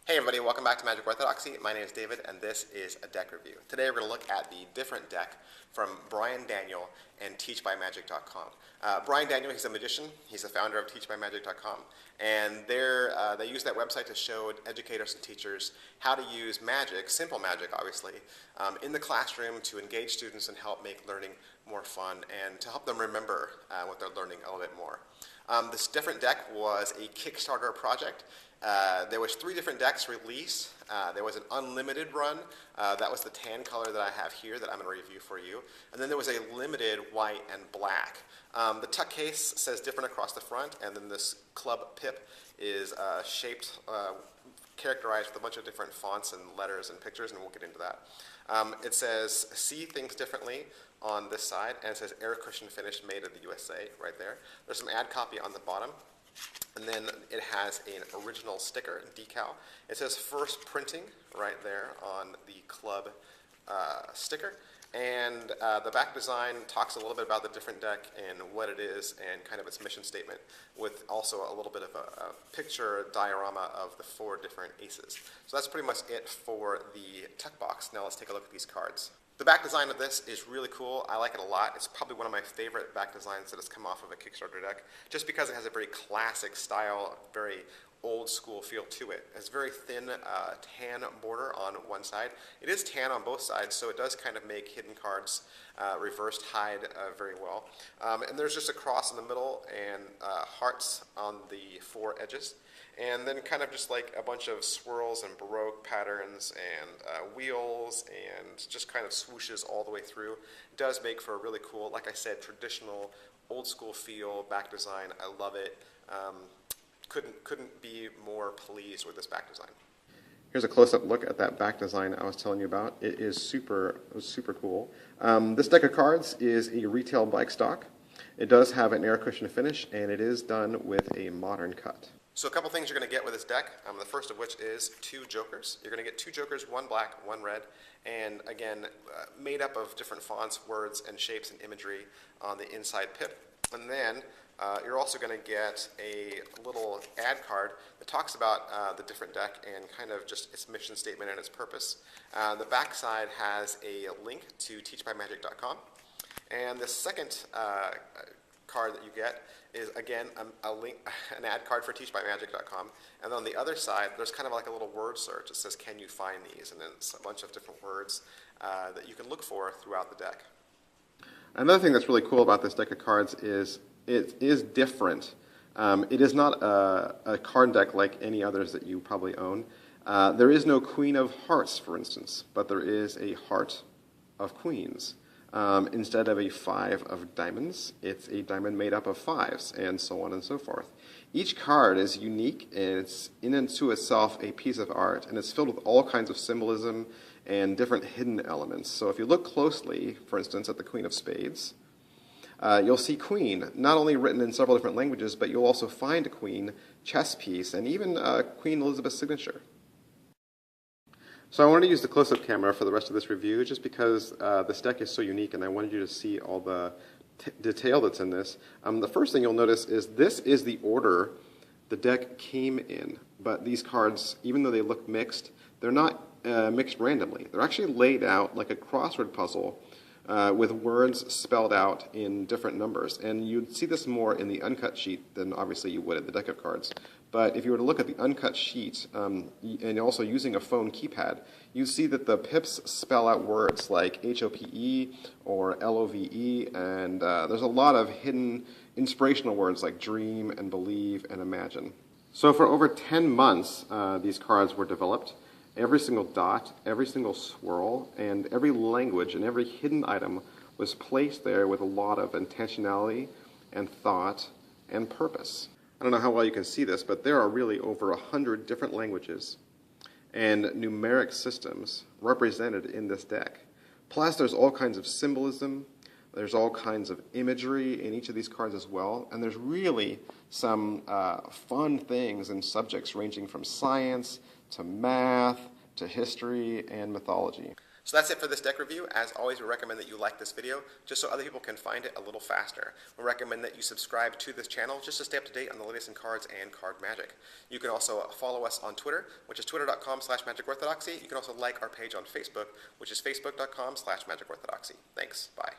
Hey everybody, welcome back to Magic Orthodoxy. My name is David and this is a deck review. Today we're going to look at the different deck from Brian Daniel and teachbymagic.com. Brian Daniel, he's a magician. He's the founder of teachbymagic.com. And they use that website to show educators and teachers how to use magic, simple magic obviously, in the classroom to engage students and help make learning more fun and to help them remember what they're learning a little bit more. This different deck was a Kickstarter project. There was 3 different decks released. There was an unlimited run. That was the tan color that I have here that I'm going to review for you. And then there was a limited white and black. The tuck case says different across the front, and then this club pip is shaped, characterized with a bunch of different fonts and letters and pictures, and we'll get into that. It says, see things differently on this side, and it says air cushion finish made in the USA right there. There's some ad copy on the bottom. And then it has an original sticker, decal. It says first printing right there on the club sticker. And the back design talks a little bit about the different deck and what it is and kind of its mission statement, with also a little bit of a picture diorama of the 4 different aces. So that's pretty much it for the tuck box. Now let's take a look at these cards. The back design of this is really cool. I like it a lot. It's probably one of my favorite back designs that has come off of a Kickstarter deck, just because it has a very classic style, very old school feel to it. It's very thin tan border on one side. It is tan on both sides, so it does kind of make hidden cards reversed hide very well. And there's just a cross in the middle and hearts on the 4 edges. And then kind of just like a bunch of swirls and Baroque patterns and wheels and just kind of swooshes all the way through. It does make for a really cool, like I said, traditional old school feel back design. I love it. Couldn't be more pleased with this back design. Here's a close-up look at that back design I was telling you about. It is super cool. This deck of cards is a retail bike stock. It does have an air cushion finish, and it is done with a modern cut. So a couple things you're going to get with this deck, the first of which is 2 jokers. You're going to get 2 jokers, 1 black, 1 red, and again, made up of different fonts, words, and shapes and imagery on the inside pip. And then you're also going to get a little ad card that talks about the different deck and kind of just its mission statement and its purpose. The back side has a link to teachbymagic.com. And the second card that you get is, again, a link, an ad card for teachbymagic.com. And on the other side, there's kind of like a little word search. It says, can you find these? And then it's a bunch of different words that you can look for throughout the deck. Another thing that's really cool about this deck of cards is it is different. It is not a card deck like any others that you probably own. There is no Queen of Hearts, for instance, but there is a Heart of Queens. Instead of a 5 of diamonds, it's a diamond made up of 5s, and so on and so forth. Each card is unique, and it's in and to itself a piece of art, and it's filled with all kinds of symbolism and different hidden elements. So if you look closely, for instance, at the Queen of Spades, you'll see Queen, not only written in several different languages, but you'll also find a Queen chess piece, and even Queen Elizabeth's signature. So I wanted to use the close-up camera for the rest of this review just because this deck is so unique and I wanted you to see all the detail that's in this. The first thing you'll notice is this is the order the deck came in, but these cards, even though they look mixed, they're not mixed randomly. They're actually laid out like a crossword puzzle with words spelled out in different numbers. And you'd see this more in the uncut sheet than obviously you would in the deck of cards. But if you were to look at the uncut sheet, and also using a phone keypad, you see that the pips spell out words like H-O-P-E or L-O-V-E, and there's a lot of hidden inspirational words like dream and believe and imagine. So for over 10 months, these cards were developed. Every single dot, every single swirl, and every language and every hidden item was placed there with a lot of intentionality and thought and purpose. I don't know how well you can see this, but there are really over 100 different languages and numeric systems represented in this deck. Plus, there's all kinds of symbolism, there's all kinds of imagery in each of these cards as well, and there's really some fun things and subjects ranging from science to math to history and mythology. So that's it for this deck review. As always, we recommend that you like this video just so other people can find it a little faster. We recommend that you subscribe to this channel just to stay up to date on the latest in cards and card magic. You can also follow us on Twitter, which is twitter.com/magicorthodoxy. You can also like our page on Facebook, which is facebook.com/magicorthodoxy. Thanks. Bye.